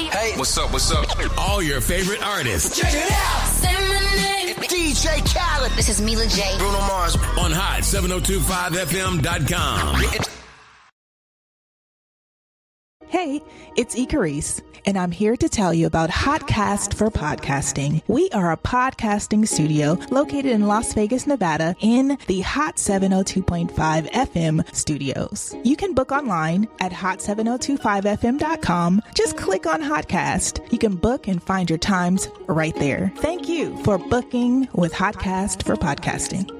Hey, what's up, what's up? All your favorite artists. Check it out. Say my name. DJ Khaled. This is Mila J. Bruno Mars. On hot7025fm.com. Hey, it's Icarice, and I'm here to tell you about Hotcast for Podcasting. We are a podcasting studio located in Las Vegas, Nevada, in the Hot 702.5 FM studios. You can book online at hot7025fm.com. Just click on Hotcast. You can book and find your times right there. Thank you for booking with Hotcast for Podcasting.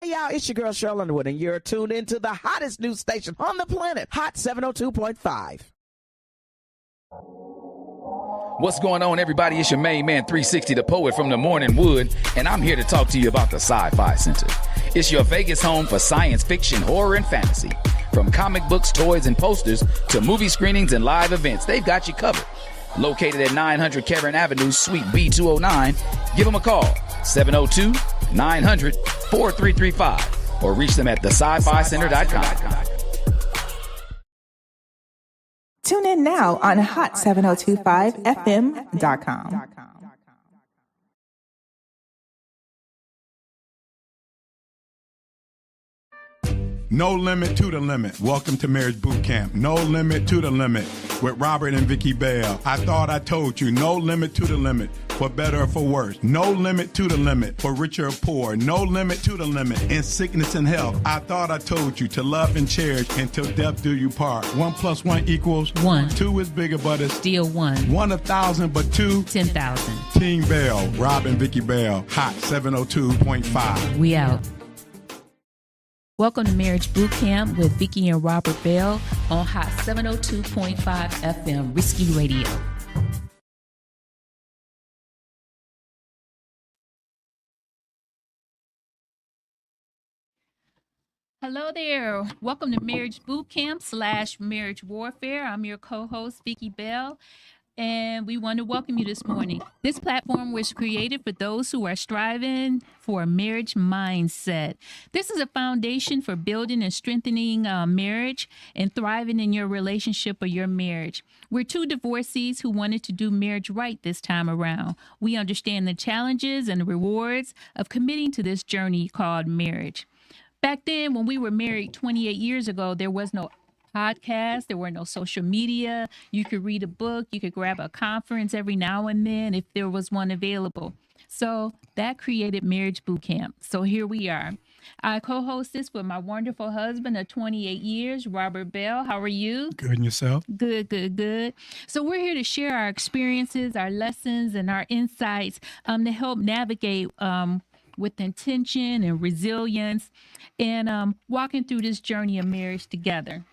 Hey y'all, it's your girl Cheryl Underwood, and you're tuned into the hottest news station on the planet, Hot 702.5. What's going on, everybody? It's your main man, 360, the poet from the Morning Wood, and I'm here to talk to you about the Sci-Fi Center. It's your Vegas home for science fiction, horror, and fantasy. From comic books, toys, and posters to movie screenings and live events, they've got you covered. Located at 900 Karen Avenue, Suite B209, give them a call, 702-900-4335, or reach them at thescificenter.com. Tune in now on hot7025fm.com. No limit to the limit. Welcome to Marriage Bootcamp. No limit to the limit with Robert and Vicky Bell. I thought I told you. No limit to the limit, for better or for worse. No limit to the limit, for richer or poor. No limit to the limit in sickness and health. I thought I told you to love and cherish until death do you part. 1 + 1 = 1. 2 is bigger, but it's Still 1. 1 1,000, but 2 10,000. Team Bell, Rob and Vicky Bell, Hot 702.5. We out. Welcome to Marriage Bootcamp with Vicky and Robert Bell on Hot 702.5 FM, Risky Radio. Hello there. Welcome to Marriage Bootcamp / Marriage Warfare. I'm your co-host, Vicky Bell, and we want to welcome you this morning. This platform was created for those who are striving for a marriage mindset. This is a foundation for building and strengthening marriage and thriving in your relationship or your marriage. We're two divorcees who wanted to do marriage right this time around. We understand the challenges and the rewards of committing to this journey called marriage. Back then, when we were married 28 years ago, there was no podcast, there were no social media. You could read a book, you could grab a conference every now and then if there was one available. So that created Marriage Bootcamp. So here we are. I co-host this with my wonderful husband of 28 years, Robert Bell. How are you? Good, and yourself? Good, good, good. So we're here to share our experiences, our lessons, and our insights to help navigate with intention and resilience and walking through this journey of marriage together.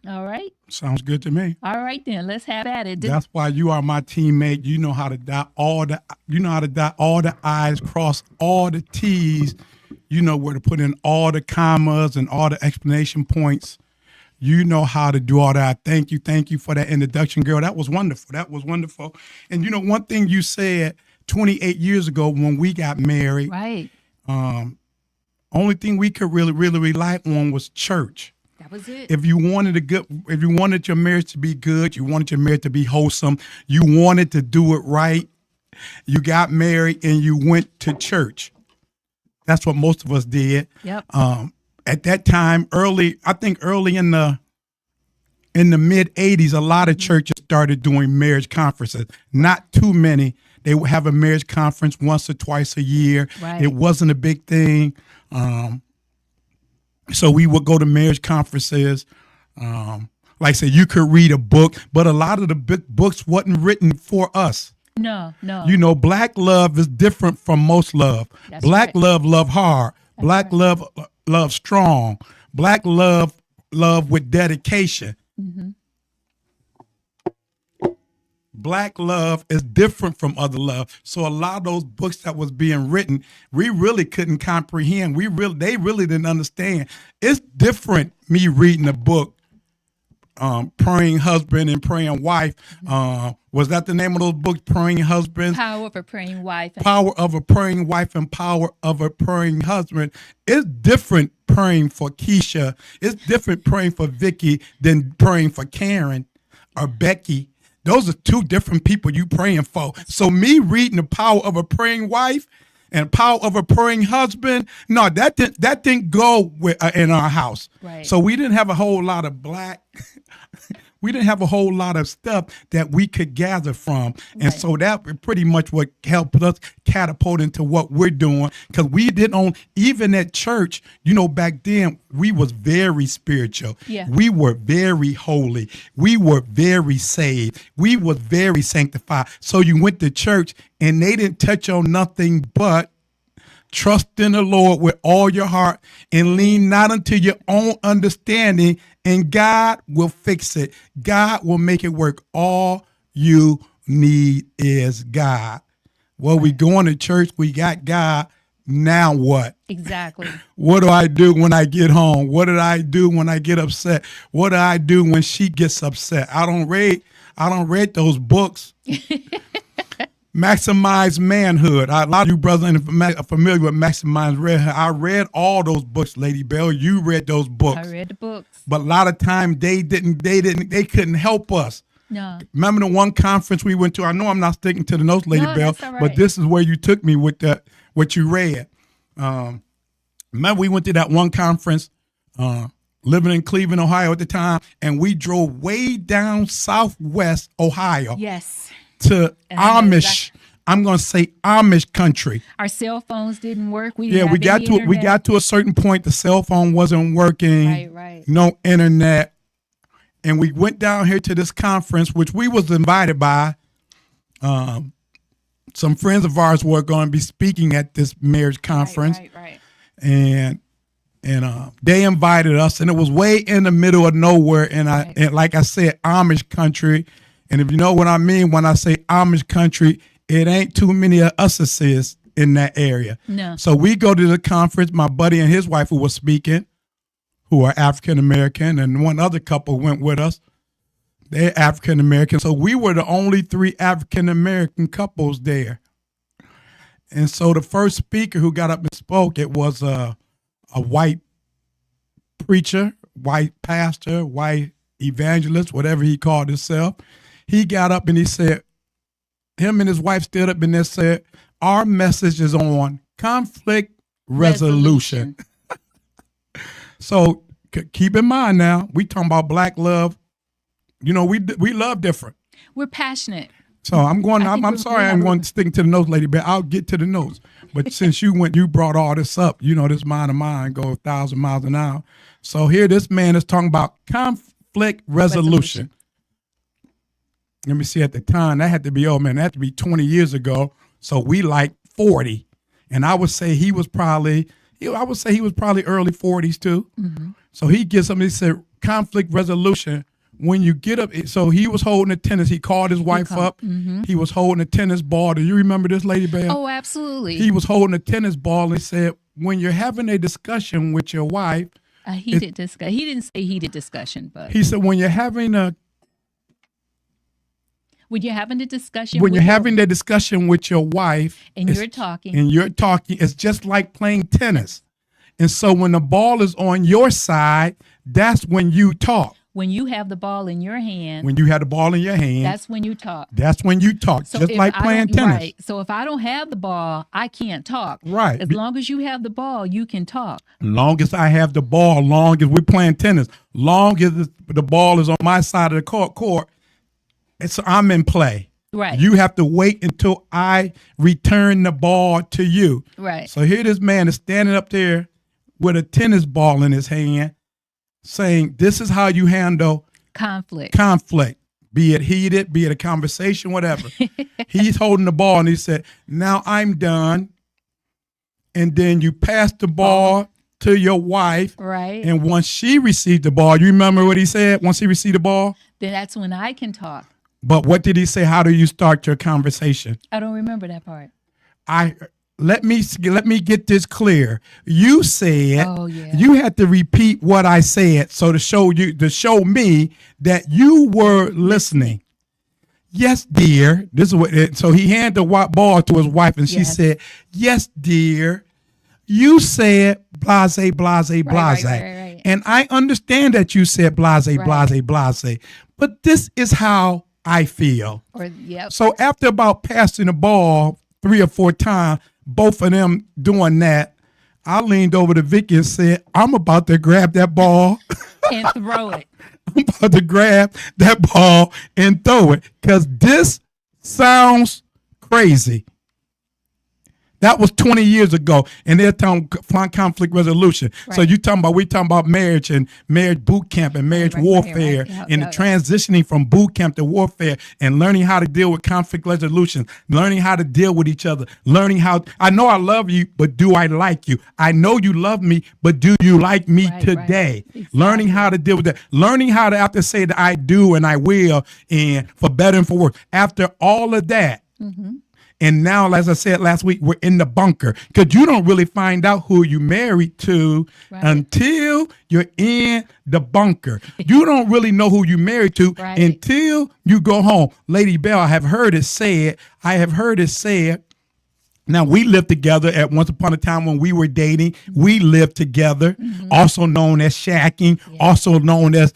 All right. Sounds good to me. All right, then let's have at it. That's why you are my teammate. You know how to dot all the I's, cross all the T's. You know where to put in all the commas and all the explanation points. You know how to do all that. Thank you for that introduction, girl. That was wonderful. And you know, one thing you said 28 years ago when we got married, right? Only thing we could really rely on was church. That was it. If you wanted your marriage to be good, you wanted your marriage to be wholesome, you wanted to do it right, you got married and you went to church. That's what most of us did. Yep. At that time, early in the mid 80s, a lot of churches started doing marriage conferences. Not too many. They would have a marriage conference once or twice a year. Right. It wasn't a big thing. So we would go to marriage conferences. Like I said, you could read a book, but a lot of the books wasn't written for us. No. You know, black love is different from most love. That's Black right. love hard. That's Black right. love strong. Black love with dedication. Mm-hmm. Black love is different from other love. So a lot of those books that was being written, we really couldn't comprehend. They really didn't understand. It's different me reading a book Praying Husband and Praying Wife. Was that the name of those books? Praying Husband, Power of a Praying Wife. Power of a Praying Wife, and Power of a Praying Husband. It's different praying for Keisha. It's different praying for Vicky than praying for Karen or Becky. Those are two different people you praying for. So me reading the Power of a Praying Wife and Power of a Praying Husband, no, that didn't go in our house. Right. So we didn't have a whole lot of we didn't have a whole lot of stuff that we could gather from. And Right. so that pretty much what helped us catapult into what we're doing. Because we didn't even at church, back then, we was very spiritual. Yeah. We were very holy. We were very saved. We was very sanctified. So you went to church and they didn't touch on nothing but trust in the Lord with all your heart and lean not unto your own understanding, and God will fix it. God will make it work. All you need is God. Well, we going to church. We got God. Now what? Exactly. What do I do when I get home? What did I do when I get upset? What do I do when she gets upset? I don't read those books. Maximize Manhood. A lot of you brothers are familiar with Maximize Manhood. I read all those books, Lady Bell. You read those books. I read the books. But a lot of time they couldn't help us. No. Remember the one conference we went to? I know I'm not sticking to the notes, Lady No, Bell, that's all right. but this is where you took me with what you read. Remember we went to that one conference, living in Cleveland, Ohio at the time, and we drove way down southwest Ohio. Yes. To And I know Amish, I'm going to say Amish country. Our cell phones didn't work. We Yeah, didn't we have any internet. got to a certain point. The cell phone wasn't working. Right. No internet, and we went down here to this conference, which we was invited by. Some friends of ours were going to be speaking at this marriage conference, Right. and they invited us, and it was way in the middle of nowhere. And like I said, Amish country. And if you know what I mean when I say Amish country, it ain't too many of us in that area. No. So we go to the conference. My buddy and his wife who was speaking, who are African American, and one other couple went with us. They're African American. So we were the only 3 African American couples there. And so the first speaker who got up and spoke, it was a white preacher, white pastor, white evangelist, whatever he called himself. He got up and he said, him and his wife stood up and they said, our message is on conflict resolution. So keep in mind now, we talking about black love. We love different. We're passionate. So I'm sorry I'm going to stick to the notes, Lady Bear. I'll get to the notes. But since you brought all this up, this mind of mine go 1,000 miles an hour. So here this man is talking about conflict resolution. Let me see, at the time, that had to be 20 years ago. So we like 40. And I would say he was probably early 40s too. Mm-hmm. So he gets something, he said, conflict resolution. When you get up, so he was holding a tennis. He called his wife up. Mm-hmm. He was holding a tennis ball. Do you remember this, Lady Bear? Oh, absolutely. He was holding a tennis ball and said, when you're having a discussion with your wife. A heated discussion. He didn't say heated discussion, but. He said, when you're having the discussion with your wife. And you're talking, it's just like playing tennis. And so when the ball is on your side, that's when you talk. When you have the ball in your hand. That's when you talk. So just like playing tennis. Right. So if I don't have the ball, I can't talk. Right. As long as you have the ball, you can talk. Long as I have the ball, long as we're playing tennis, long as the ball is on my side of the court, I'm in play. Right. You have to wait until I return the ball to you. Right. So here this man is standing up there with a tennis ball in his hand, saying, this is how you handle conflict, be it heated, be it a conversation, whatever. He's holding the ball and he said, now I'm done. And then you pass the ball to your wife. Right. And once she received the ball, you remember what he said? Once he received the ball? Then that's when I can talk. But what did he say? How do you start your conversation? I don't remember that part. let me get this clear. You said yeah. you had to repeat what I said so to show me that you were listening. Yes, dear. This is what. So he handed the ball to his wife, and she said, "Yes, dear. You said blase, blase, blase, right. And I understand that you said blase, blase, blase. But this is how I feel." So after about passing the ball 3 or 4 times, both of them doing that, I leaned over to Vicky and said, "I'm about to grab that ball and throw it." I'm about to grab that ball and throw it because this sounds crazy. That was 20 years ago, and they're talking conflict resolution. Right. So we talking about marriage and marriage boot camp and marriage warfare and the transitioning from boot camp to warfare and learning how to deal with conflict resolution, learning how to deal with each other, learning how I know I love you, but do I like you? I know you love me, but do you like me today? Exactly. Learning how to deal with that, learning how to have to say that I do and I will, and for better and for worse. After all of that. Mm-hmm. And now, as I said last week, we're in the bunker because you don't really find out who you married to until you're in the bunker. You don't really know who you married to until you go home. Lady Bell, I have heard it said. Now, we lived together at once upon a time when we were dating. We lived together, also known as shacking, also known as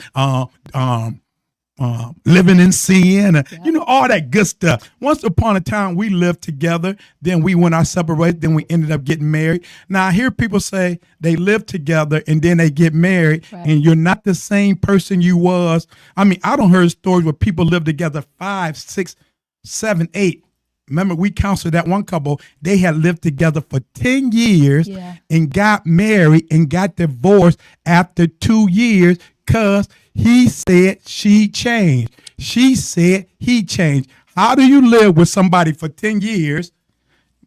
living in sin, all that good stuff. Once upon a time, we lived together. Then we went our separate ways. Then we ended up getting married. Now, I hear people say they live together and then they get married, and you're not the same person you was. I mean, I don't heard stories where people live together 5, 6, 7, 8. Remember, we counseled that one couple. They had lived together for 10 years and got married and got divorced after 2 years because he said she changed. She said he changed. How do you live with somebody for 10 years?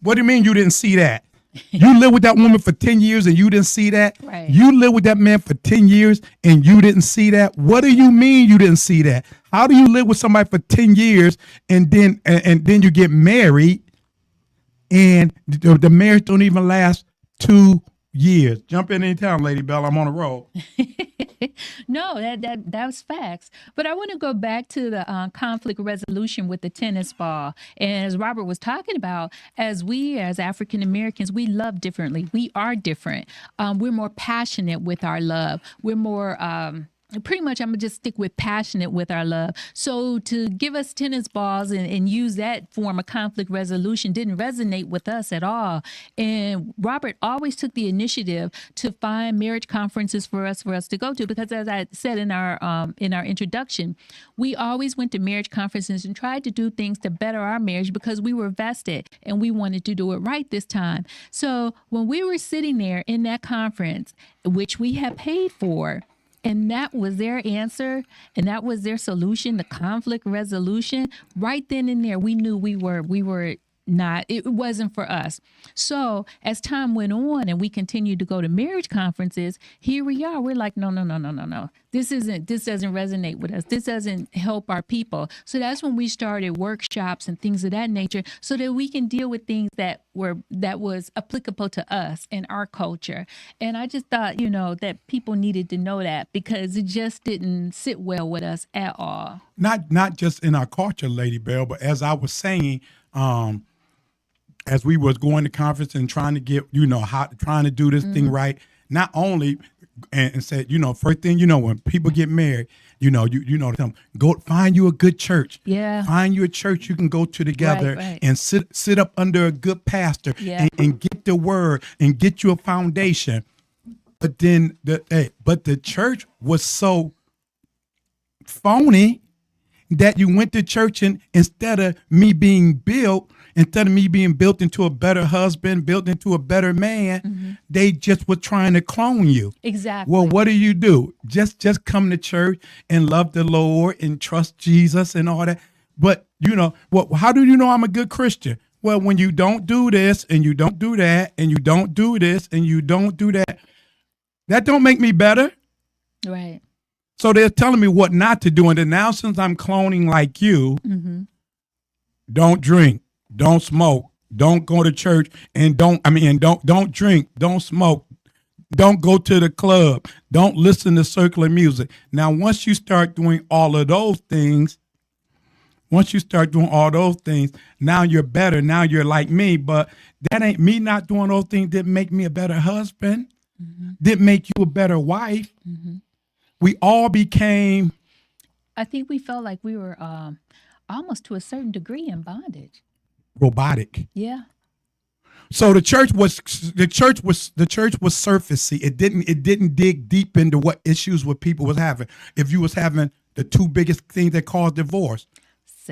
What do you mean you didn't see that? You live with that woman for 10 years and you didn't see that? Right. You live with that man for 10 years and you didn't see that? What do you mean you didn't see that? How do you live with somebody for 10 years and then you get married and the marriage don't even last 2 years? Jump in anytime, Lady Bell. I'm on a roll. No, that was facts. But I want to go back to the conflict resolution with the tennis ball. And as Robert was talking about, as African Americans, we love differently. We are different. We're more passionate with our love. We're more pretty much, I'm going to just stick with passionate with our love. So to give us tennis balls and use that form of conflict resolution didn't resonate with us at all. And Robert always took the initiative to find marriage conferences for us to go to, because as I said in our introduction, we always went to marriage conferences and tried to do things to better our marriage because we were vested and we wanted to do it right this time. So when we were sitting there in that conference, which we had paid for, and that was their answer, and that was their solution, the conflict resolution. Right then and there, we knew we were not, it wasn't for us. So as time went on and we continued to go to marriage conferences, here we are. We're like, no. This doesn't resonate with us. This doesn't help our people. So that's when we started workshops and things of that nature so that we can deal with things that was applicable to us and our culture. And I just thought, that people needed to know that because it just didn't sit well with us at all. Not just in our culture, Lady Bell, but as I was saying, as we was going to conference and trying to get, trying to do this thing right, not only and said, first thing, when people get married, you tell them, go find you a good church. Yeah. Find you a church you can go to together and sit up under a good pastor and get the word and get you a foundation. But then the church was so phony that you went to church and instead of me being built into a better husband, built into a better man, they just were trying to clone you. Exactly. Well, what do? Just come to church and love the Lord and trust Jesus and all that. But, how do you know I'm a good Christian? Well, when you don't do this and you don't do that and you don't do this and you don't do that, that don't make me better. Right. So they're telling me what not to do. And then now since I'm cloning like you, don't drink, don't smoke, Don't go to church and don't drink, don't smoke, don't go to the club, don't listen to secular music. Now, once you start doing all of those things, now you're better. Now you're like me. But that ain't me not doing those things didn't make me a better husband, didn't make you a better wife. We all became. I think we felt like we were almost to a certain degree in bondage. Robotic. Yeah. So the church was surfacey. It didn't dig deep into what issues what people was having. If you was having the two biggest things that caused divorce,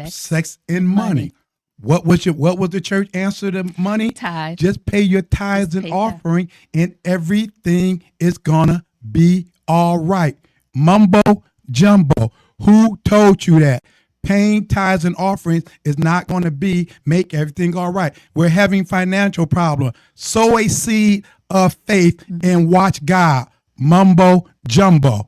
sex and money. What was the church answer to money? Tithe. Just pay your tithes and offering, and everything is gonna be all right. Mumbo jumbo. Who told you that? Paying tithes and offerings is not going to make everything all right. We're having financial problem. Sow a seed of faith and watch God. Mumbo jumbo.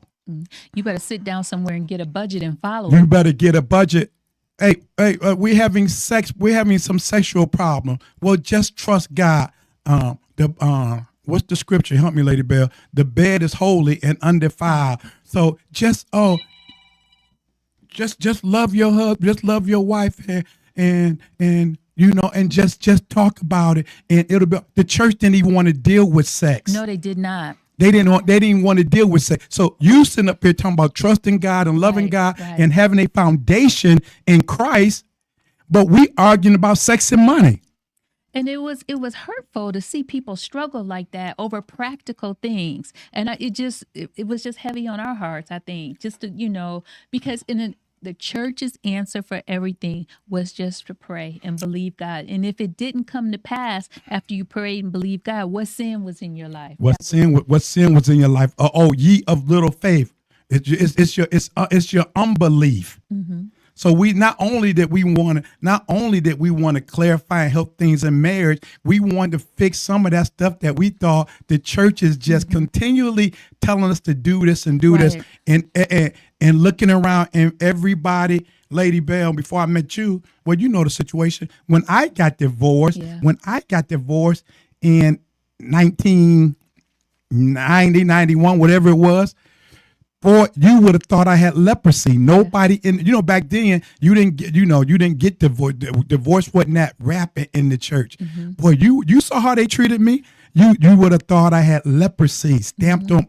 You better sit down somewhere and get a budget and follow You it. better get a budget. Hey, we're having sex. We're having some sexual problem. Well, just trust God. What's the scripture? Help me, Lady Bell. The bed is holy and undefiled. So just love your husband, just love your wife, and just talk about it, and it'll be. The church didn't even want to deal with sex. No, they did not. They didn't want to deal with sex. So you sitting up here talking about trusting God and loving God and having a foundation in Christ, but we arguing about sex and money. And it was hurtful to see people struggle like that over practical things, and it was just heavy on our hearts. I think just to because the church's answer for everything was just to pray and believe God. And if it didn't come to pass after you prayed and believed God, what sin was in your life? What sin was in your life? Oh, ye of little faith! It's your unbelief. Mm-hmm. So we not only that we want to clarify and help things in marriage, we want to fix some of that stuff that we thought the church is just continually telling us to do this and do this, and looking around and everybody, Lady Bell, before I met you, well, you know the situation. When I got divorced in 1990, 91, whatever it was, boy, you would have thought I had leprosy. Nobody back then you didn't get divorced. Divorce wasn't that rapid in the church. Mm-hmm. Boy, you saw how they treated me. You would have thought I had leprosy stamped on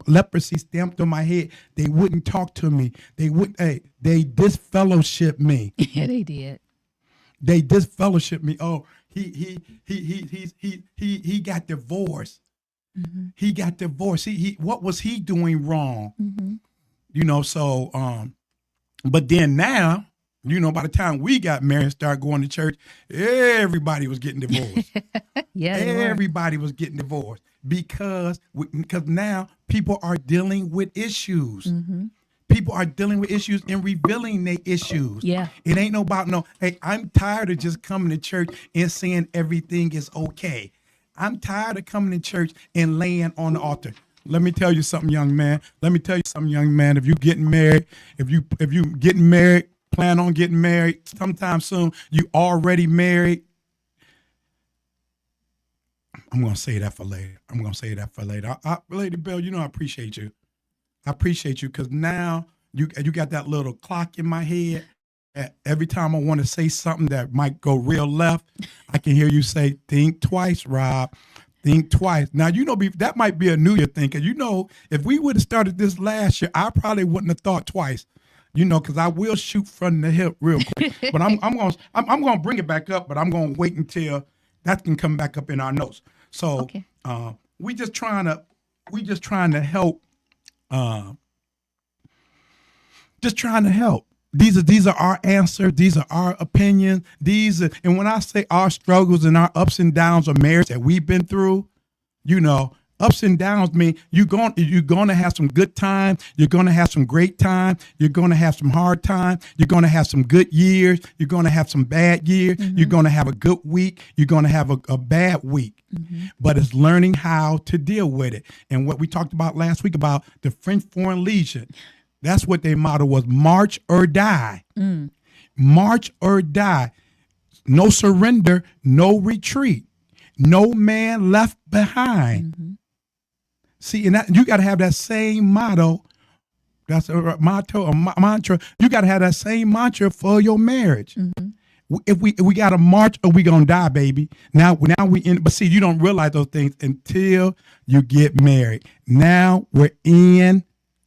my head. They wouldn't talk to me. They disfellowship me. Yeah, they did. They disfellowship me. Oh, he got divorced. Mm-hmm. He got divorced. He what was he doing wrong? Mm-hmm. But then now, by the time we got married and started going to church, everybody was getting divorced. Yeah, everybody was getting divorced because now people are dealing with issues. Mm-hmm. People are dealing with issues and revealing their issues. Yeah. It ain't hey, I'm tired of just coming to church and saying everything is okay. I'm tired of coming to church and laying on the altar. Let me tell you something, young man. If you getting married, if you getting married, plan on getting married sometime soon, you already married. I'm going to say that for later. Lady Bell, I appreciate you. I appreciate you because now you got that little clock in my head. Every time I want to say something that might go real left, I can hear you say, think twice, Rob. Think twice. Now, that might be a New Year thing. Because, if we would have started this last year, I probably wouldn't have thought twice, because I will shoot from the hip real quick. But I'm going to bring it back up, but I'm going to wait until that can come back up in our notes. So okay. we just trying to help. Just trying to help. These are our answers. These are our opinions. And when I say our struggles and our ups and downs of marriage that we've been through, ups and downs mean you're going to have some good times. You're going to have some great times. You're going to have some hard times. You're going to have some good years. You're going to have some bad years. Mm-hmm. You're going to have a good week. You're going to have a bad week. Mm-hmm. But it's learning how to deal with it. And what we talked about last week about the French Foreign Legion, that's what their motto was: march or die. Mm. March or die. no surrender, no retreat, no man left behind. Mm-hmm. See, and that, you got to have that same motto. That's a motto, a mantra. You got to have that same mantra for your marriage. Mm-hmm. If we got to march or we gonna die, baby. Now we in. But see, you don't realize those things until you get married. Now we're in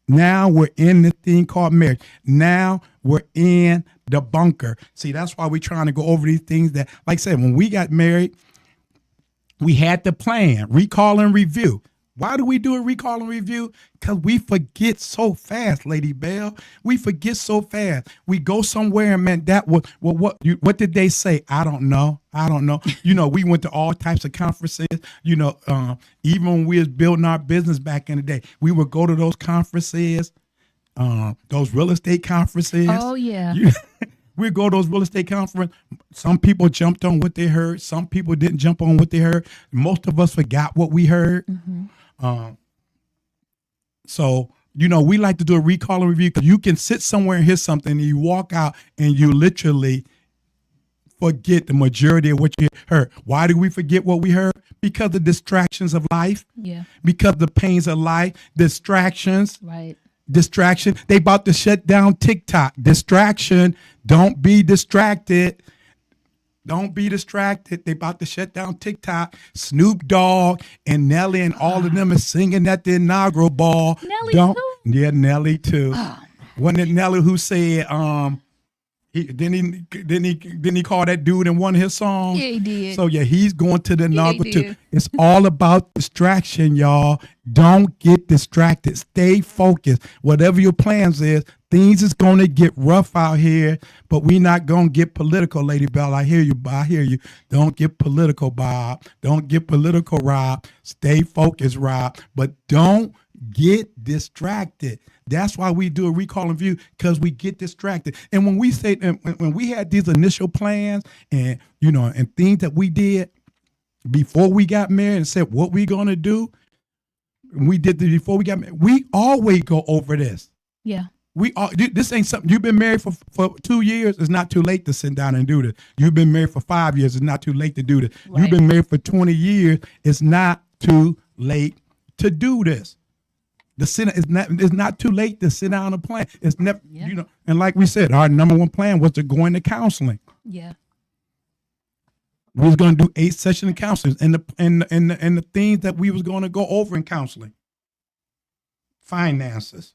the thing called marriage. Now we're in the bunker. See, that's why we're trying to go over these things that, like I said, when we got married, we had to plan, recall and review. Why do we do a recall and review? Because we forget so fast, Lady Bell. We forget so fast. We go somewhere and, man, that was, well, what did they say? I don't know. We went to all types of conferences. Even when we was building our business back in the day, we would go to those conferences, those real estate conferences. Oh, yeah. We go to those real estate conferences. Some people jumped on what they heard. Some people didn't jump on what they heard. Most of us forgot what we heard. Mm-hmm. So, we like to do a recall and review because you can sit somewhere and hear something and you walk out and you literally forget the majority of what you heard. Why do we forget what we heard? Because of the distractions of life. Yeah. Because the pains of life, distractions. Right. Distraction. They about to shut down TikTok. Distraction. Don't be distracted. Don't be distracted. They about to shut down TikTok. Snoop Dogg and Nelly and all of them is singing at the inaugural ball. Nelly too? Yeah, Nelly too. Oh. Wasn't it Nelly who said he call that dude in one of his songs? Yeah, he did. So yeah, he's going to the inaugural he too. did. It's all about distraction, y'all. Don't get distracted. Stay focused. Whatever your plans is, things is going to get rough out here, but we not going to get political, Lady Bell. I hear you, Bob. I hear you. Don't get political, Bob. Don't get political, Rob. Stay focused, Rob. But don't get distracted. That's why we do a recall and review, because we get distracted. And when we say, when we had these initial plans and, and things that we did before we got married and said what we going to do, we did this before we got married, we always go over this. Yeah. This ain't something. You've been married for 2 years. It's not too late to sit down and do this. You've been married for 5 years. It's not too late to do this. Right. You've been married for 20 years. It's not too late to do this. It's not too late to sit down and plan. It's never, and like we said, our number one plan was to go into counseling. Yeah. We was going to do 8 sessions of counseling, and the things that we was going to go over in counseling: finances,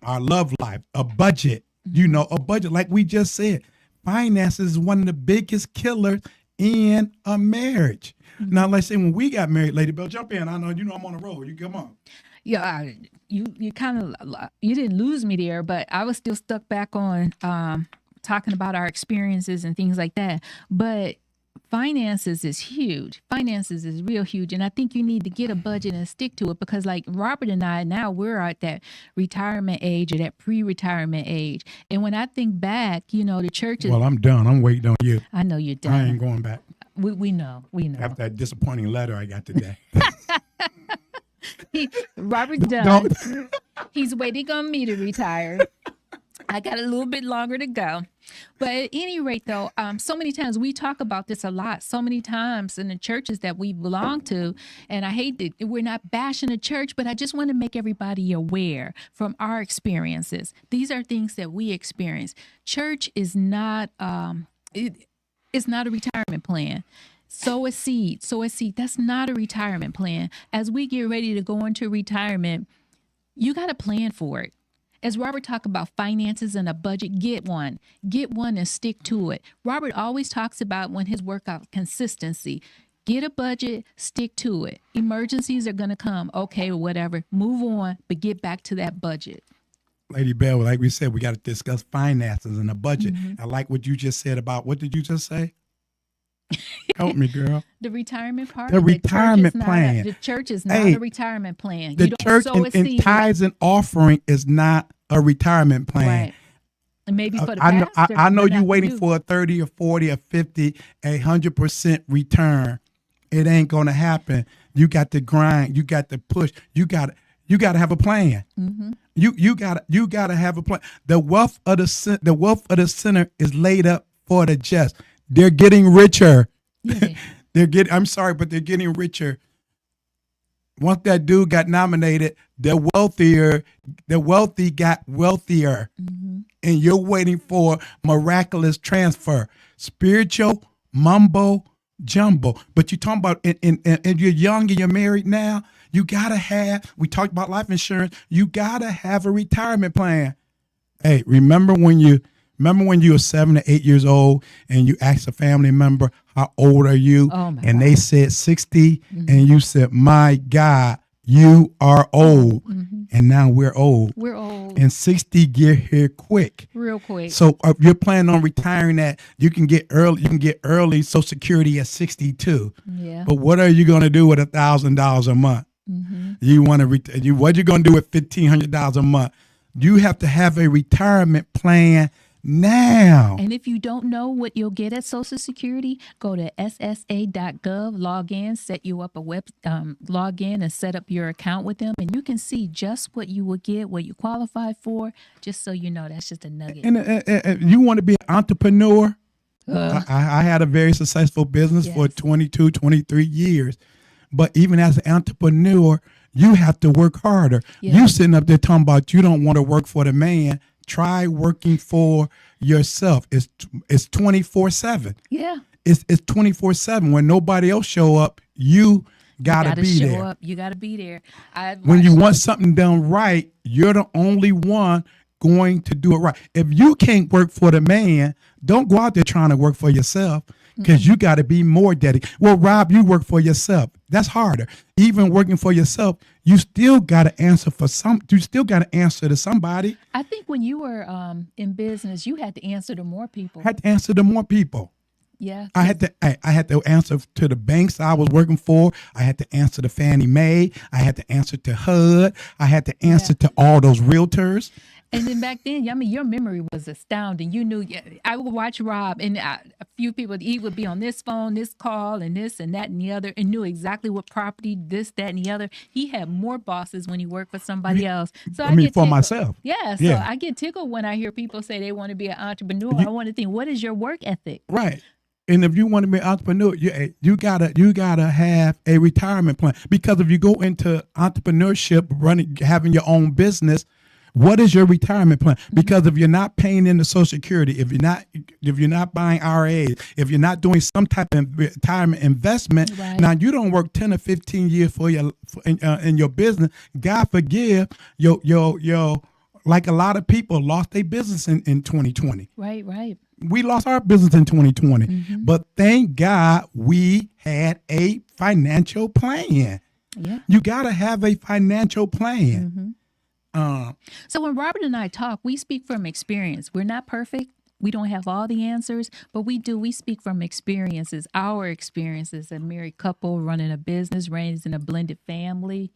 our love life, a budget. A budget, like we just said. Finances is one of the biggest killers in a marriage. Mm-hmm. Now, let's say when we got married, Lady Bell, jump in. I know I'm on the road. You come on. Yeah, you kind of, you didn't lose me there, but I was still stuck back on talking about our experiences and things like that. But finances is huge. Finances is real huge. And I think you need to get a budget and stick to it, because like Robert and I, now we're at that retirement age or that pre-retirement age. And when I think back, the church is... Well, I'm done. I'm waiting on you. I know you're done. I ain't going back. We know. After that disappointing letter I got today. Robert's done. He's waiting on me to retire. I got a little bit longer to go. But at any rate, though, so many times we talk about this a lot, so many times in the churches that we belong to. And I hate that we're not bashing the church, but I just want to make everybody aware from our experiences. These are things that we experience. Church is not, it's not a retirement plan. Sow a seed. That's not a retirement plan. As we get ready to go into retirement, you got to plan for it. As Robert talked about finances and a budget, get one and stick to it. Robert always talks about when his workout consistency. Get a budget, stick to it. Emergencies are going to come. Okay, whatever. Move on, but get back to that budget. Lady Bell, like we said, we got to discuss finances and a budget. Mm-hmm. I like what you just said about, what did you just say? Help me, girl. The retirement part. The retirement plan. The church is not a retirement plan. The church in tithes and offering is not a retirement plan. Right. And maybe for the pastor. I know you're waiting for a 30 or 40 or 50, 100% return. It ain't gonna happen. You got to grind. You got to push. You got to have a plan. Mm-hmm. You got to have a plan. The wealth of the sinner is laid up for the just. They're getting richer. Yeah. I'm sorry, but they're getting richer. Once that dude got nominated, the wealthy got wealthier. And you're waiting for miraculous transfer. Spiritual mumbo jumbo. But you're talking about, and you're young and you're married now, you got to have, we talked about life insurance, you got to have a retirement plan. Hey, remember when you were 7 to 8 years old and you asked a family member, how old are you? Oh my and God. they said 60, and you said, my God, you are old. And now we're old. We're old. And 60 get here quick. Real quick. So if you're planning on retiring at, you can get early Social Security at 62. Yeah. But what are you going to do with $1,000 a month? You want to what you going to do with $1,500 a month? You have to have a retirement plan now. And if you don't know what you'll get at Social Security, go to ssa.gov, log in, set you up log in and set up your account with them, and you can see just what you will get, what you qualify for, just so you know. That's just a nugget. And you want to be an entrepreneur? I had a very successful business for 22, 23 years. But even as an entrepreneur, you have to work harder. Yeah. You sitting up there talking about you don't want to work for the man. Try working for yourself. It's 24/7. Yeah. It's 24/7. When nobody else show up, you gotta be show there. up. You gotta be there. When you want something done right, you're the only one going to do it right. If you can't work for the man, don't go out there trying to work for yourself, because you got to be more dedicated. Well, Rob, you work for yourself. That's harder. Even working for yourself, you still got to answer you still got to answer to somebody. I think when you were in business, you had to answer to more people. I had to answer to more people. Yeah. I had to answer to the banks I was working for. I had to answer to Fannie Mae. I had to answer to HUD. I had to answer to all those realtors. And then back then, I mean, your memory was astounding. You knew, I would watch Rob and a few people, he would be on this phone, this call, and this and that and the other, and knew exactly what property, this, that, and the other. He had more bosses when he worked for somebody else. So I get for tickled. myself. Yeah, so I get tickled when I hear people say they want to be an entrepreneur. I want to think, what is your work ethic? Right. And if you want to be an entrepreneur, you gotta have a retirement plan. Because if you go into entrepreneurship, having your own business, what is your retirement plan? Because if you're not paying into Social Security, if you're not buying RAs, if you're not doing some type of retirement investment, now you don't work 10 or 15 years in your business. God forgive your like a lot of people lost their business in 2020. Right. We lost our business in 2020, but thank God we had a financial plan. Yeah. You got to have a financial plan. So when Robert and I talk, we speak from experience. We're not perfect. We don't have all the answers, but we speak from experiences, our experiences, a married couple running a business, raising a blended family,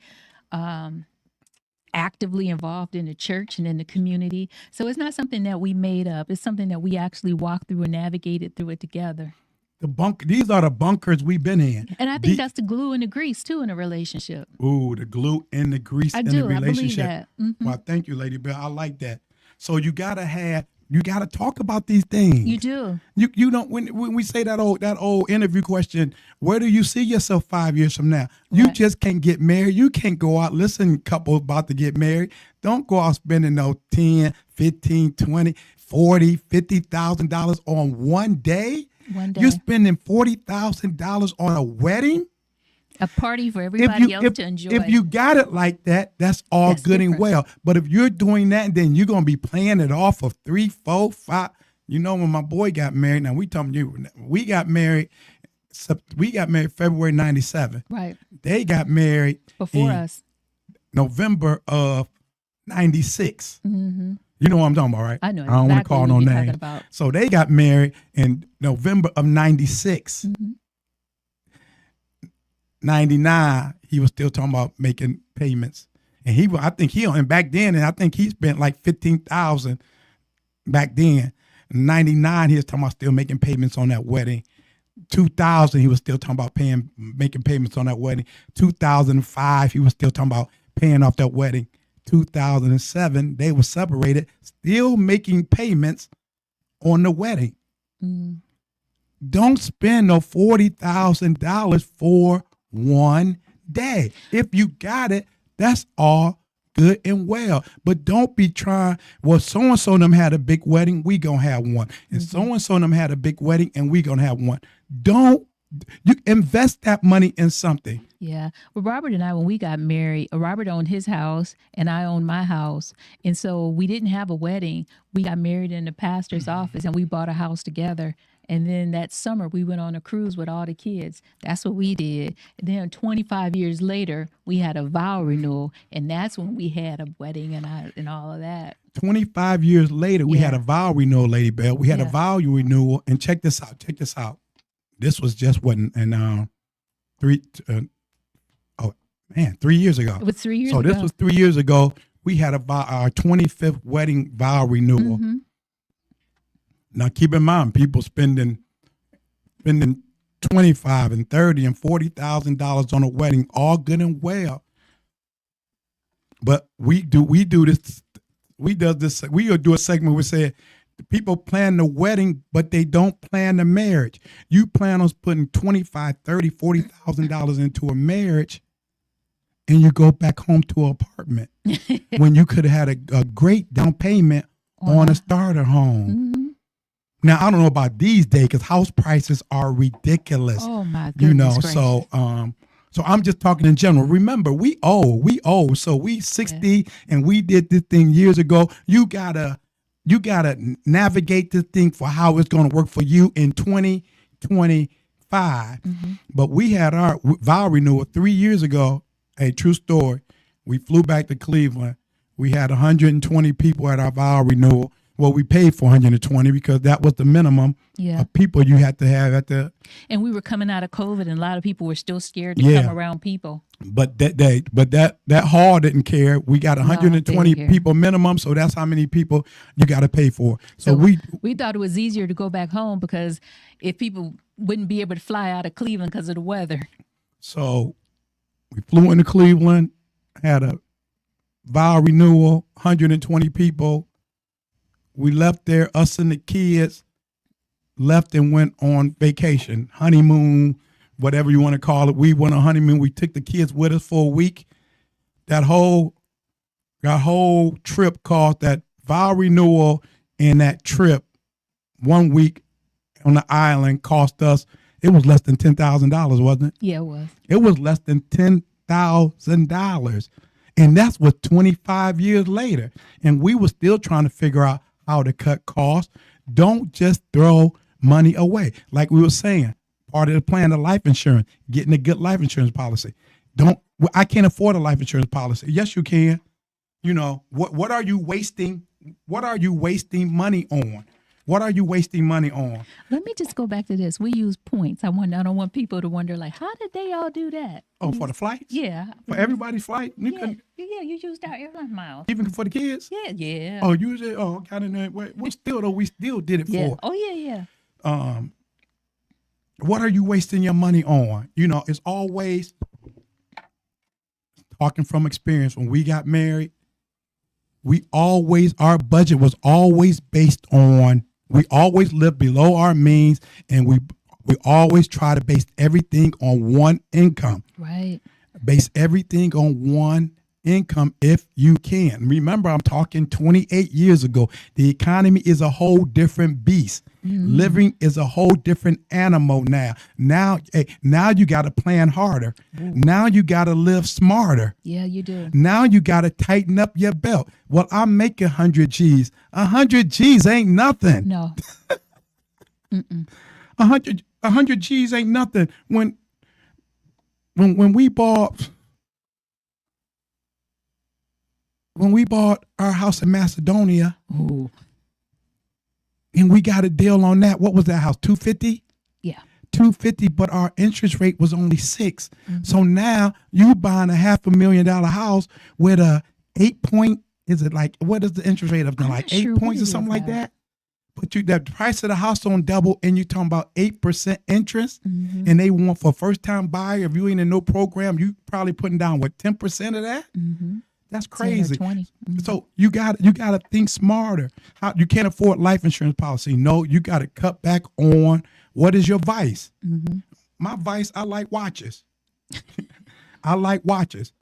actively involved in the church and in the community. So it's not something that we made up. It's something that we actually walked through and navigated through it together. These are the bunkers we've been in. And I think that's the glue and the grease too in a relationship. Ooh, the glue and the grease in the relationship. I believe that. Well, thank you, Lady Bell. I like that. So you gotta talk about these things. You do. You don't when we say that old interview question, where do you see yourself 5 years from now? You just can't get married. You can't go out. Listen, couple about to get married. Don't go out spending no 10, 15, 20, 40, $50,000 on one day. You're spending $40,000 on a wedding? A party for everybody else to enjoy. If you got it like that, that's good different. and well. But if you're doing that, then you're going to be playing it off of 3, 4, 5. You know, when my boy got married, now we got married February 97. Right. They got married before us. November of 96. Mm-hmm. You know what I'm talking about, right? I know. I don't want to call no name. About. So they got married in November of 96. Mm-hmm. 99, he was still talking about making payments. And back then, I think he spent like $15,000 back then. 99, he was talking about still making payments on that wedding. 2000, he was still talking about making payments on that wedding. 2005, he was still talking about paying off that wedding. 2007, they were separated, still making payments on the wedding. don't spend no $40,000 for one day. If you got it, that's all good and well. But don't be trying, well, so-and-so them had a big wedding, we gonna have one. And so-and-so them had a big wedding, and we gonna have one. You invest that money in something. Yeah. Well, Robert and I, when we got married, Robert owned his house and I owned my house. And so we didn't have a wedding. We got married in the pastor's office and we bought a house together. And then that summer we went on a cruise with all the kids. That's what we did. And then 25 years later, we had a vow renewal. And that's when we had a wedding and all of that. 25 years later, we had a vow renewal, Lady Bell. We had a vow renewal. And check this out. This was just in 3 years ago. It was 3 years ago. So this was 3 years ago. We had our 25th wedding vow renewal. Mm-hmm. Now keep in mind, people spending $25,000 and $30,000 and $40,000 on a wedding, all good and well. But we do this. We do a segment where we say people plan the wedding, but they don't plan the marriage. You plan on putting $25,000, $30,000, $40,000 into a marriage, and you go back home to an apartment when you could have had a great down payment on a starter home. Mm-hmm. Now, I don't know about these days because house prices are ridiculous. Oh, my goodness gracious. So I'm just talking in general. Remember, we owe. So we 60 and we did this thing years ago. You gotta navigate this thing for how it's going to work for you in 2025. Mm-hmm. But we had our vow renewal 3 years ago. A true story. We flew back to Cleveland. We had 120 people at our vow renewal. Well, we paid for 120 because that was the minimum of people you had to have at the. And we were coming out of COVID, and a lot of people were still scared to come around people. But that hall didn't care. We got 120 people minimum, so that's how many people you got to pay for. So we thought it was easier to go back home because if people wouldn't be able to fly out of Cleveland because of the weather. So we flew into Cleveland, had a vow renewal, 120 people. We left there, us and the kids left and went on vacation, honeymoon, whatever you want to call it. We went on honeymoon. We took the kids with us for a week. That whole trip cost, that vow renewal and that trip, 1 week on the island cost us, it was less than $10,000, wasn't it? Yeah, it was. It was less than $10,000. And that's what 25 years later. And we were still trying to figure out how to cut costs. Don't just throw money away. Like we were saying, part of the plan of life insurance, getting a good life insurance policy. I can't afford a life insurance policy. Yes, you can. You know, what are you wasting? What are you wasting money on? What are you wasting money on? Let me just go back to this. We use points. I don't want people to wonder, like, how did they all do that? Oh, for the flights? Yeah. For everybody's flight? You used our airline miles. Even for the kids? Yeah. Oh, use it? Oh, kind of. We still did it for. Oh, yeah. What are you wasting your money on? You know, it's always, talking from experience, when we got married, our budget was always based on, we always lived below our means, and we always try to base everything on one income. Right. Base everything on one income if you can. Remember, I'm talking 28 years ago. The economy is a whole different beast. Mm-hmm. Living is a whole different animal now. Now you got to plan harder. Ooh. Now you got to live smarter. Yeah, you do. Now you got to tighten up your belt. Well, I'm making 100 G's. 100 G's ain't nothing. No. 100 G's ain't nothing. When we bought our house in Macedonia, ooh, and we got a deal on that. What was that house? $250? Yeah. $250, but our interest rate was only 6%. Mm-hmm. So now you buying a $500,000 house with a 8 point. Is it like, what is the interest rate of them? Like 8 points or something like that? But the price of the house don't double, and you talking about 8% interest, mm-hmm. and they want for first time buyer. If you ain't in no program, you probably putting down 10% of that. Mm-hmm. That's 10 or crazy. 20. So you got to think smarter. How you can't afford life insurance policy? No, you got to cut back on what is your vice. My vice, I like watches. I like watches.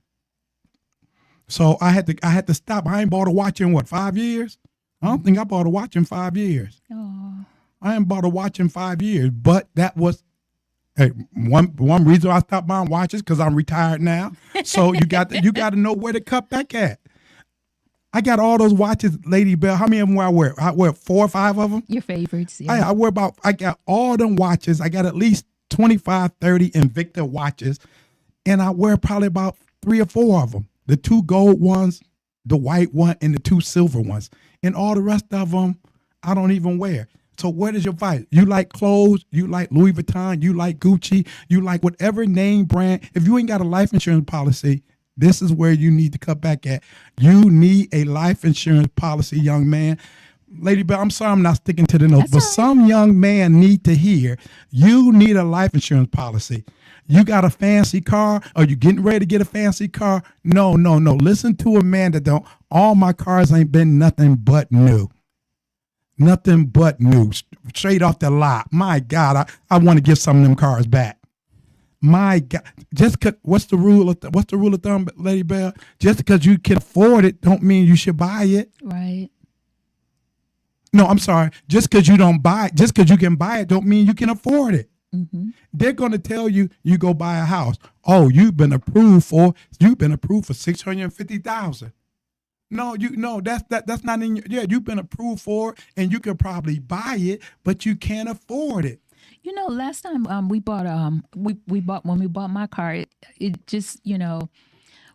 So I had to stop. I ain't bought a watch in 5 years? I don't think I bought a watch in 5 years. Oh, I ain't bought a watch in 5 years, but that was one reason I stopped buying watches because I'm retired now. So you got to know where to cut back at. I got all those watches, Lady Bell. How many of them I wear? I wear 4 or 5 of them. your favorites. Yeah. I got all them watches. I got at least 25, 30 Invicta watches, and I wear probably about 3 or 4 of them. The 2 gold ones, the white one, and the 2 silver ones. And all the rest of them, I don't even wear. So what is your vice? You like clothes, you like Louis Vuitton, you like Gucci, you like whatever name brand. If you ain't got a life insurance policy, this is where you need to cut back at. You need a life insurance policy, young man. Lady Bell, I'm sorry I'm not sticking to the notes, but some young man need to hear you need a life insurance policy. You got a fancy car? Are you getting ready to get a fancy car? No. Listen to a man that don't. All my cars ain't been nothing but new. Nothing but new, straight off the lot. My God, I want to give some of them cars back. My God, what's the rule of thumb, Lady Bell? Just because you can afford it, don't mean you should buy it. Right. No, I'm sorry. Just because you don't buy it, just because you can buy it, don't mean you can afford it. They're going to tell you go buy a house. Oh, you've been approved for $650,000. No, that's not in your, you've been approved for it, and you could probably buy it, but you can't afford it. You know, last time we bought when we bought my car, it just,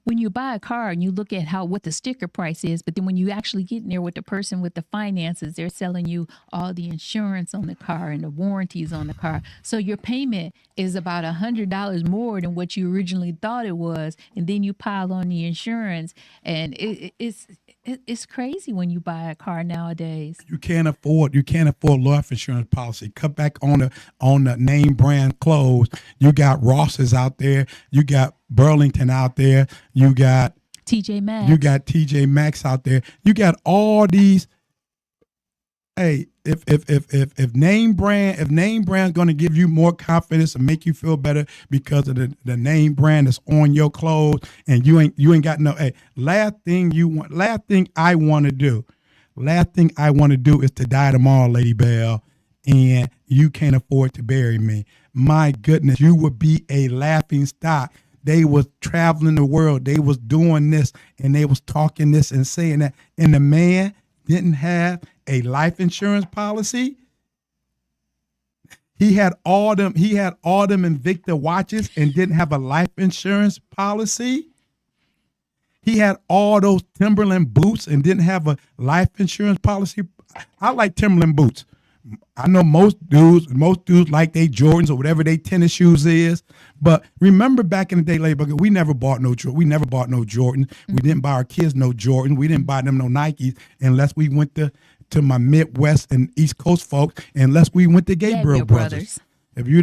when you buy a car and you look at what the sticker price is, but then when you actually get in there with the person with the finances, they're selling you all the insurance on the car and the warranties on the car. So your payment is about $100 more than what you originally thought it was, and then you pile on the insurance, and it's crazy when you buy a car nowadays. You can't afford life insurance policy. Cut back on the name brand clothes. You got Ross's out there. You got Burlington out there. You got TJ Maxx. You got TJ Maxx out there. You got all these. Hey, if name brand's going to give you more confidence and make you feel better because of the name brand that's on your clothes, and you ain't got no. Hey, last thing I want to do is to die tomorrow, Lady Bell, and you can't afford to bury me. My goodness, you would be a laughing stock. They was traveling the world. They was doing this, and they was talking this and saying that. And the man didn't have a life insurance policy. He had all them Invicta watches and didn't have a life insurance policy. He had all those Timberland boots and didn't have a life insurance policy. I like Timberland boots. I know most dudes like they Jordans or whatever they tennis shoes is. But remember back in the day, Lady Bug, we never bought no Jordan. We didn't buy our kids no Jordan. We didn't buy them no Nikes unless we went to my Midwest and East Coast folks, unless we went to Gabriel Brothers. If you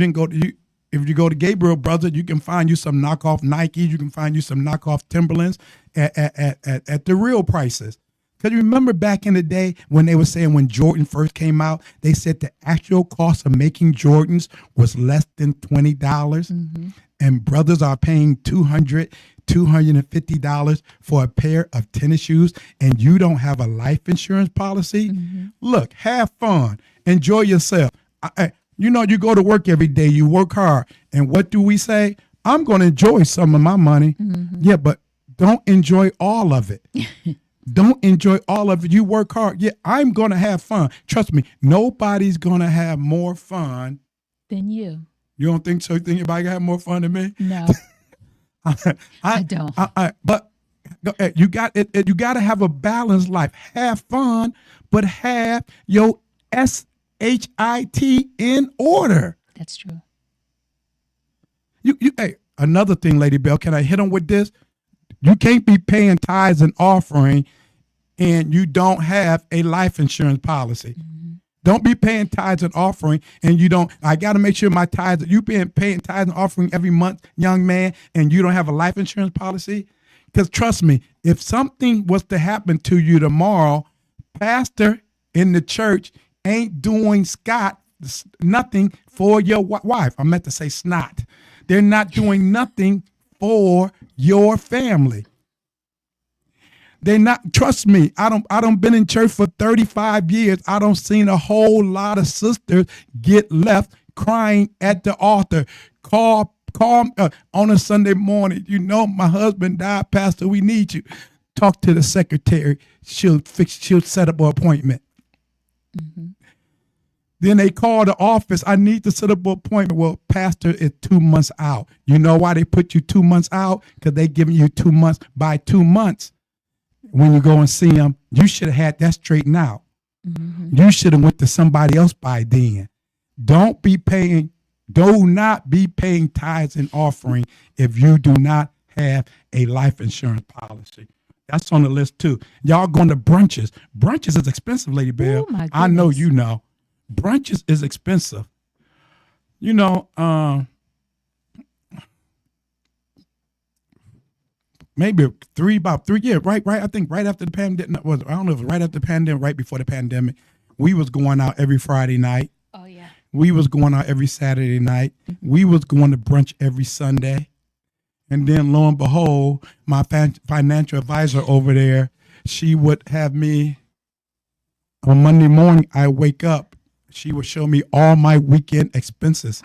go to Gabriel Brothers, you can find you some knockoff Nikes. You can find you some knockoff Timberlands at the real prices. Because remember back in the day when they were saying when Jordan first came out, they said the actual cost of making Jordans was less than $20. And brothers are paying $200, $250 for a pair of tennis shoes, and you don't have a life insurance policy. Look, have fun. Enjoy yourself. You go to work every day. You work hard. And what do we say? I'm going to enjoy some of my money. Yeah, but don't enjoy all of it. Don't enjoy all of it. You work hard. Yeah, I'm going to have fun. Trust me, nobody's going to have more fun than you. You don't think so? You think anybody can have more fun than me? No. I don't. But you got to have a balanced life. Have fun, but have your SHIT in order. That's true. Hey, another thing, Lady Bell, can I hit on with this? You can't be paying tithes and offering and you don't have a life insurance policy. Don't be paying tithes and offering and you don't. I got to make sure my tithes, you been paying tithes and offering every month, young man, and you don't have a life insurance policy. Because trust me, if something was to happen to you tomorrow, pastor in the church ain't doing nothing for your wife. I meant to say snot. They're not doing nothing for your family. They're not, trust me, I don't been in church for 35 years. I don't seen a whole lot of sisters get left crying at the altar. Call on a Sunday morning. You know, my husband died, Pastor, we need you. Talk to the secretary. She'll set up an appointment. Mm-hmm. Then they call the office. I need to set up an appointment. Well, Pastor, it's 2 months out. You know why they put you 2 months out? Because they giving you 2 months. By 2 months, when you go and see them, you should have had that straightened out. Mm-hmm. You should have went to somebody else by then. Do not be paying tithes and offering if you do not have a life insurance policy. That's on the list too. Y'all going to brunches. Brunches is expensive, Lady Bell. Oh, I know you know. Brunches is expensive. You know, maybe about 3 years, right? I think right after the pandemic, I don't know if it was right after the pandemic, right before the pandemic, we was going out every Friday night. Oh, yeah. We was going out every Saturday night. We was going to brunch every Sunday. And then lo and behold, my financial advisor over there, she would have me on Monday morning, I wake up, she would show me all my weekend expenses.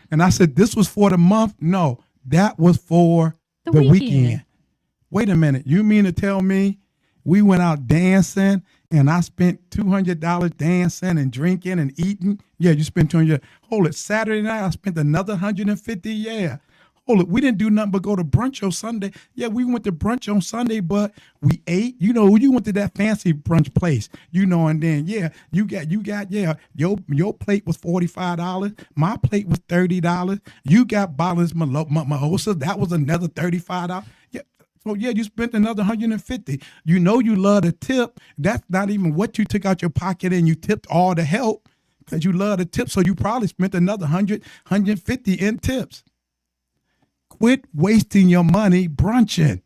And I said, this was for the month? No, that was for the weekend. Wait a minute. You mean to tell me we went out dancing and I spent $200 dancing and drinking and eating? Yeah, you spent $200. Hold it. Saturday night, I spent another $150. Yeah. Hold it. We didn't do nothing but go to brunch on Sunday. Yeah, we went to brunch on Sunday, but we ate. You know, you went to that fancy brunch place, you know, and then, yeah, you got, your plate was $45. My plate was $30. You got bottles mimosas. That was another $35. Yeah. So, yeah, you spent another $150. You know you love to tip. That's not even what you took out your pocket and you tipped all the help because you love to tip. So you probably spent another $100, $150 in tips. Quit wasting your money brunching.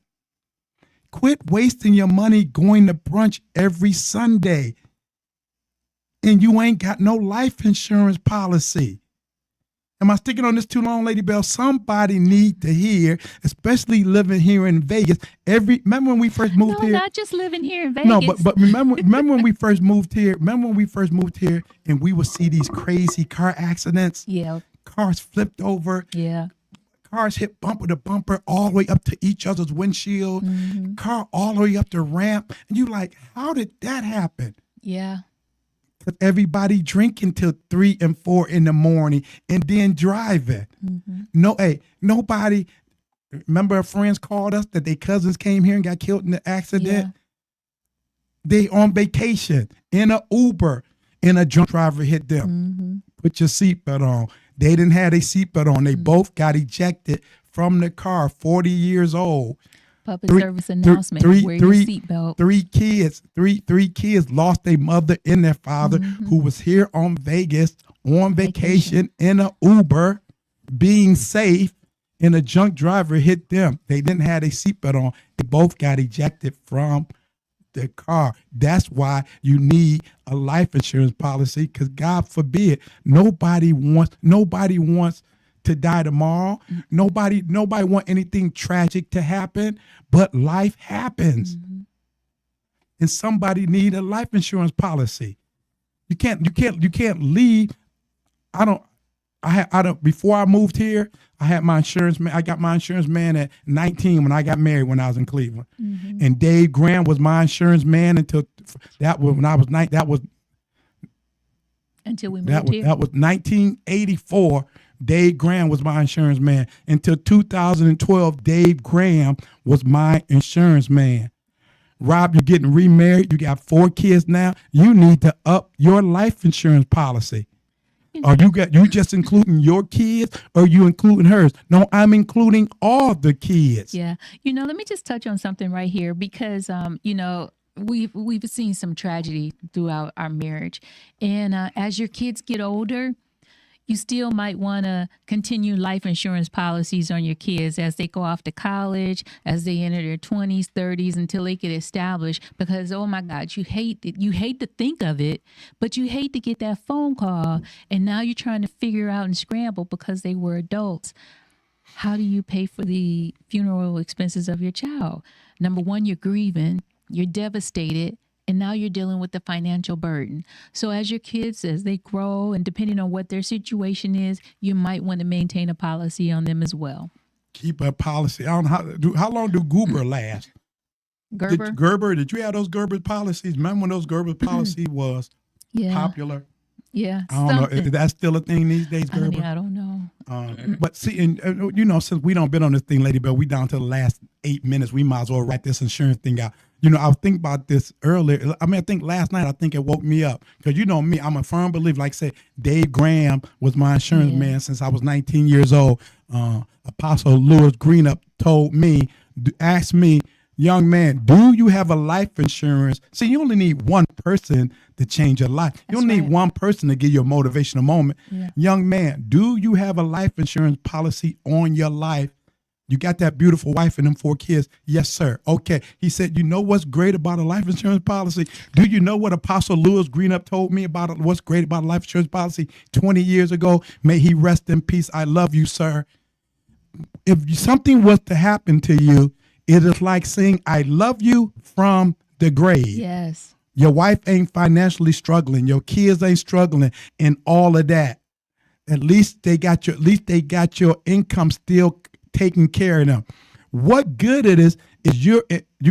Quit wasting your money going to brunch every Sunday. And you ain't got no life insurance policy. Am I sticking on this too long, Lady Bell? Somebody need to hear, especially living here in Vegas. Remember when we first moved here? No, not just living here in Vegas. No, but remember when we first moved here? Remember when we first moved here and we would see these crazy car accidents? Yeah. Cars flipped over. Yeah. Cars hit bumper to bumper all the way up to each other's windshield. Mm-hmm. Car all the way up the ramp. And you like, how did that happen? Yeah. Because everybody drinking till 3 and 4 in the morning and then driving. Mm-hmm. Nobody. Remember our friends called us that their cousins came here and got killed in the accident? Yeah. They on vacation in an Uber and a drunk driver hit them. Mm-hmm. Put your seatbelt on. They didn't have a seatbelt on. They both got ejected from the car, 40 years old. Public service announcement, wear your seatbelt. Three kids lost their mother and their father who was here on Vegas on vacation in an Uber, being safe, and a drunk driver hit them. They didn't have a seatbelt on. They both got ejected from the car. That's why you need a life insurance policy, because God forbid, nobody wants to die tomorrow. Nobody want anything tragic to happen, but life happens. Mm-hmm. And somebody need a life insurance policy. You can't leave. Before I moved here, I had my insurance man. I got my insurance man at 19 when I got married when I was in Cleveland. Mm-hmm. And Dave Graham was my insurance man until that was when I was 9. That was until we moved here. That was 1984. Dave Graham was my insurance man until 2012. Dave Graham was my insurance man. Rob, you're getting remarried. You got 4 kids now. You need to up your life insurance policy. Are you just including your kids, or are you including hers? No, I'm including all the kids. Yeah. Let me just touch on something right here because, we've seen some tragedy throughout our marriage. And as your kids get older, you still might want to continue life insurance policies on your kids as they go off to college, as they enter their 20s, 30s, until they get established. Because, oh my God, you hate to think of it, but you hate to get that phone call, and now you're trying to figure out and scramble because they were adults. How do you pay for the funeral expenses of your child? Number one, you're grieving, you're devastated, and now you're dealing with the financial burden. So as your kids, as they grow, and depending on what their situation is, you might want to maintain a policy on them as well. Keep a policy. I don't know how long do Goober last? Gerber? Did you have those Gerber policies? Remember when those Gerber policy was popular? Yeah. I don't know. Is that still a thing these days, Gerber? I don't know. But see, and since we don't been on this thing, Lady Bell, we down to the last 8 minutes. We might as well write this insurance thing out. I was thinking about this earlier. I think last night, I think it woke me up. Because me, I'm a firm believer. Like I said, Dave Graham was my insurance man since I was 19 years old. Apostle Lewis Greenup asked me, young man, do you have a life insurance? See, you only need one person to change your life. You only need one person to give you a motivational moment. Yeah. Young man, do you have a life insurance policy on your life? You got that beautiful wife and them 4 kids? Yes, sir. Okay. He said, you know what's great about a life insurance policy? Do you know what Apostle Lewis Greenup told me about what's great about a life insurance policy 20 years ago? May he rest in peace. I love you, sir. If something was to happen to you, it is like saying, I love you from the grave. Yes. Your wife ain't financially struggling. Your kids ain't struggling and all of that. At least they got your income still taking care of them. What good it is you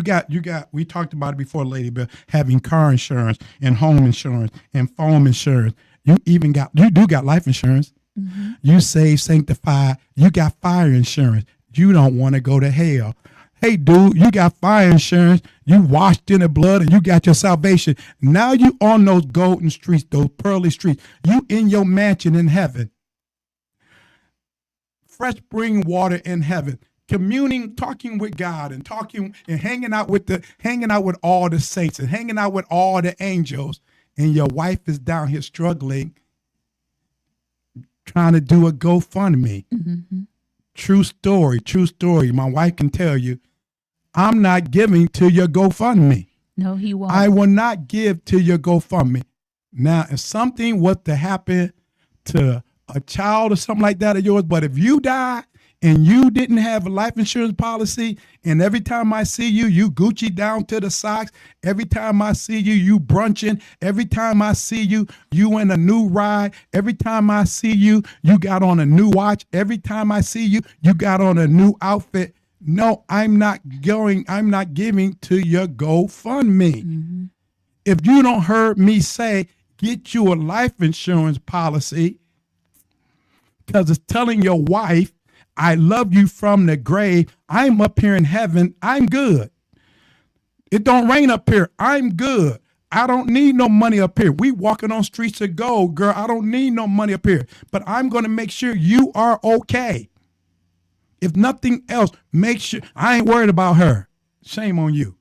got, we talked about it before, Lady Bill, having car insurance and home insurance and phone insurance. You do got life insurance. Mm-hmm. You save, sanctify. You got fire insurance. You don't want to go to hell. Hey, dude, you got fire insurance. You washed in the blood and you got your salvation. Now you on those golden streets, those pearly streets. You in your mansion in heaven. Fresh spring water in heaven. Communing, talking with God and talking and hanging out with all the saints and hanging out with all the angels. And your wife is down here struggling, trying to do a GoFundMe. Mm-hmm. True story. My wife can tell you, I'm not giving to your GoFundMe. No, he won't. I will not give to your GoFundMe. Now, if something was to happen to a child or something like that of yours, but if you die and you didn't have a life insurance policy, and every time I see you, you Gucci down to the socks. Every time I see you, you brunching. Every time I see you, you in a new ride. Every time I see you, you got on a new watch. Every time I see you, you got on a new outfit. No, I'm not giving to your GoFundMe. Mm-hmm. If you don't heard me say, get you a life insurance policy, because it's telling your wife, I love you from the grave. I'm up here in heaven. I'm good. It don't rain up here. I'm good. I don't need no money up here. We walking on streets of gold, girl. I don't need no money up here. But I'm going to make sure you are okay. If nothing else, make sure I ain't worried about her. Shame on you.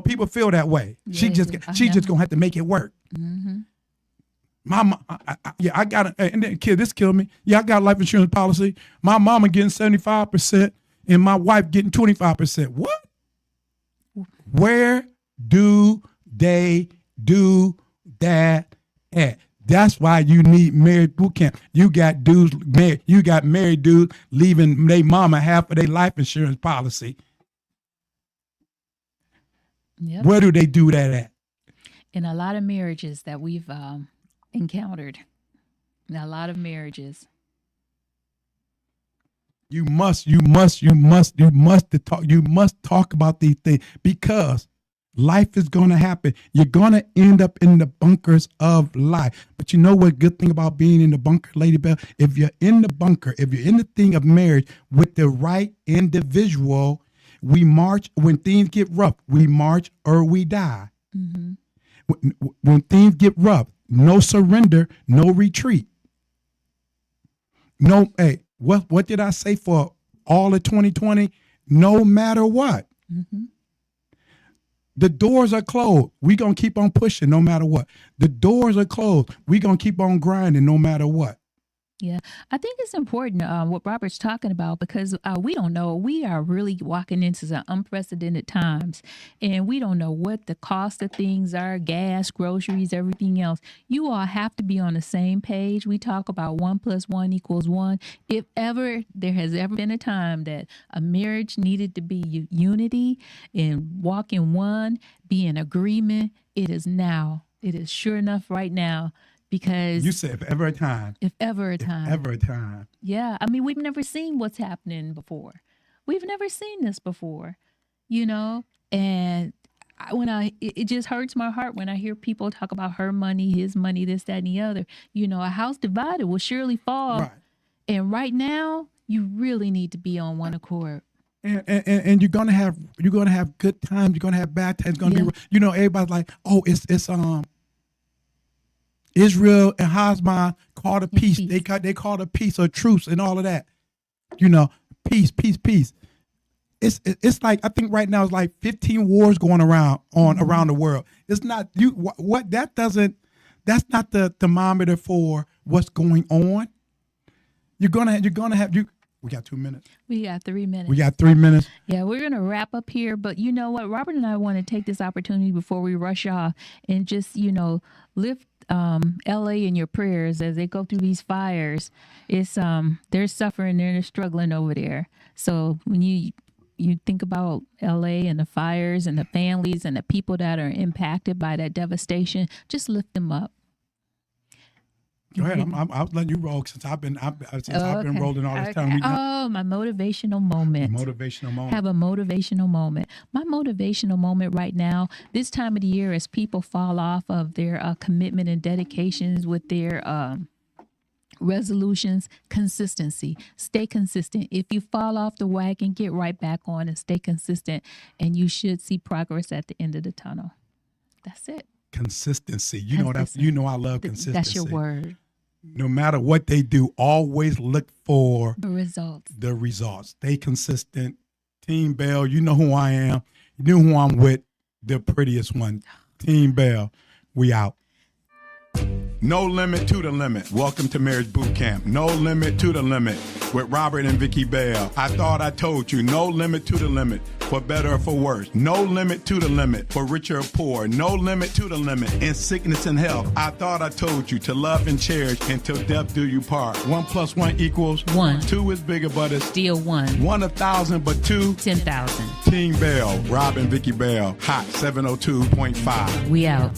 People feel that way. Yeah, she just gonna have to make it work. Mm-hmm. Mama, I got it. And then this killed me. Yeah, I got a life insurance policy. My mama getting 75% and my wife getting 25%. What? Where do they do that at? That's why you need marriage boot camp. You got married dudes leaving their mama half of their life insurance policy. Yep. Where do they do that at? In a lot of marriages that we've encountered. In a lot of marriages. You must talk about these things, because life is going to happen. You're going to end up in the bunkers of life. But you know what good thing about being in the bunker, Lady Bell? If you're in the bunker, if you're in the thing of marriage with the right individual, we march. When things get rough, we march or we die. Mm-hmm. When things get rough, no surrender, no retreat. No, hey, what did I say for all of 2020? No matter what. Mm-hmm. The doors are closed. We're going to keep on pushing no matter what. The doors are closed. We're going to keep on grinding no matter what. Yeah, I think it's important what Robert's talking about because we don't know. We are really walking into some unprecedented times, and we don't know what the cost of things are, gas, groceries, everything else. You all have to be on the same page. We talk about 1 + 1 = 1. If ever there has ever been a time that a marriage needed to be unity and walk in one, be in agreement, it is now. It is sure enough right now. Because you said if ever a time. If ever a time. If ever a time. Yeah. I mean, we've never seen what's happening before. We've never seen this before, you know? And it just hurts my heart when I hear people talk about her money, his money, this, that, and the other. You know, a house divided will surely fall. Right. And right now, you really need to be on one accord. And you're gonna have good times. You're gonna have bad times. It's gonna be, you know, everybody's like, oh, it's Israel and Hamas called a peace. They called a peace or truce and all of that. You know, peace. It's like, I think right now it's like 15 wars going around the world. It's not that's not the thermometer for what's going on. We got 2 minutes. We got 3 minutes. We got 3 minutes. Yeah, we're going to wrap up here. But you know what? Robert and I want to take this opportunity before we rush off and just, you know, lift LA in your prayers as they go through these fires. It's they're suffering and they're struggling over there. So when you think about LA and the fires and the families and the people that are impacted by that devastation, just lift them up. Go ahead. I was letting you roll since I've been rolling all this time. My motivational moment. Have a motivational moment. My motivational moment right now, this time of the year, as people fall off of their commitment and dedications with their resolutions, consistency. Stay consistent. If you fall off the wagon, get right back on and stay consistent, and you should see progress at the end of the tunnel. That's it. Consistency. I love consistency. That's your word. No matter what they do, always look for the results. Stay consistent. Team Bell, you know who I am. You know who I'm with. The prettiest one. Team Bell. We out. No limit to the limit. Welcome to Marriage Bootcamp. No limit to the limit with Robert and Vicky Bell. I thought I told you. No limit to the limit. For better or for worse. No limit to the limit. For richer or poor. No limit to the limit. In sickness and health. I thought I told you to love and cherish until death do you part. 1 + 1 = 1. 2 is bigger, but it's still 1. 1 1,000, but 2 10,000. Team Bell. Rob and Vicky Bell. Hot 702.5. We out.